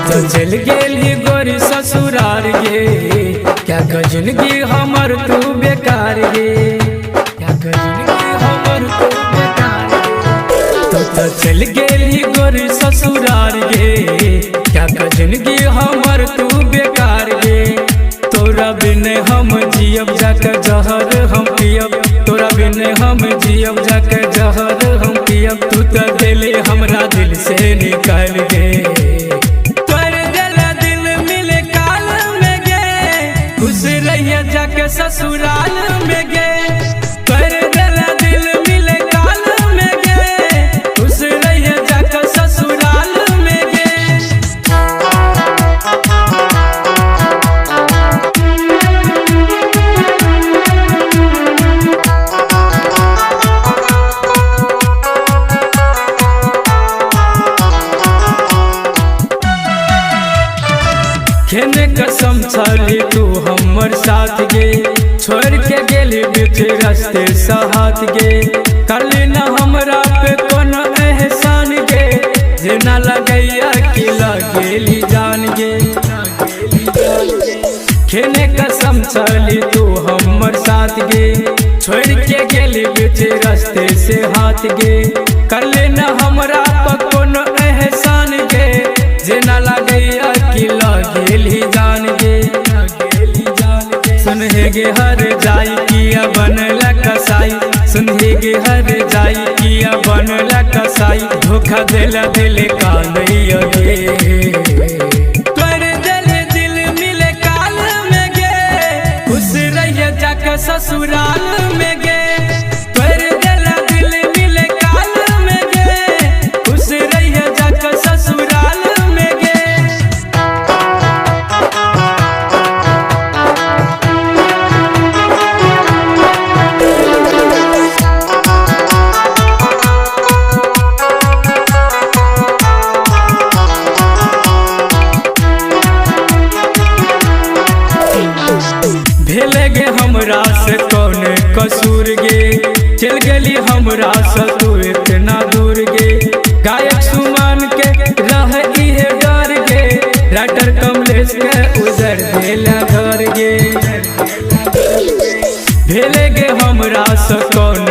तो चल गेली गोरी ससुरार गे, क्या गजनगी हमर तू बेकार गे, क्या गजनगी हमर तू बेकार गे। तो चल गेली गोरी ससुरार गे, क्या गजनगी हमर तू बेकार गे। तोरा बिने हम जियब जाके जहर हम पियब, तोरा बिने हम जियब जाके जहर हम पियब। तू तो दिले हमरा दिल से निकाल गे, जाके ससुराल में गे, कर देला दिल मिले काल में गे, खुश रहिए जाके ससुराल में गे। खेने कसम छली तू हमर साथ गे, छोड़ के गेली बीच रास्ते साथ गे। करली न हमरा पे कोनो एहसान गे, जेना लगैया कि लगेली जान गे। खेने कसम छली तू हमर साथ गे, छोड़ के गेली बीच रास्ते से हाथ गे। करली न हमरा पे कोनो एहसान गे, जेना लगैया कि लगेली जान गे। सुनहे गे हर जाई किया बनला कसाई, सुनहे गे हर जाई किया बनला कसाई। धोखा देला दिले कालैया गे, तोर दिले दिल मिले काल में गे, खुश रहिए जाके ससुराल में गे। तोर दिला दिल मिले काल में गे, खुश रहिए जाके ससुराल में गे। भेले गे हमरा से कौन कसूर गे, चल गेली हमरा से तू इतना दूर गे। गायक सुमन के रह इहे डर गे, राइटर कमलेश के उधर देला घर गे। भेले गे हमरा से कौन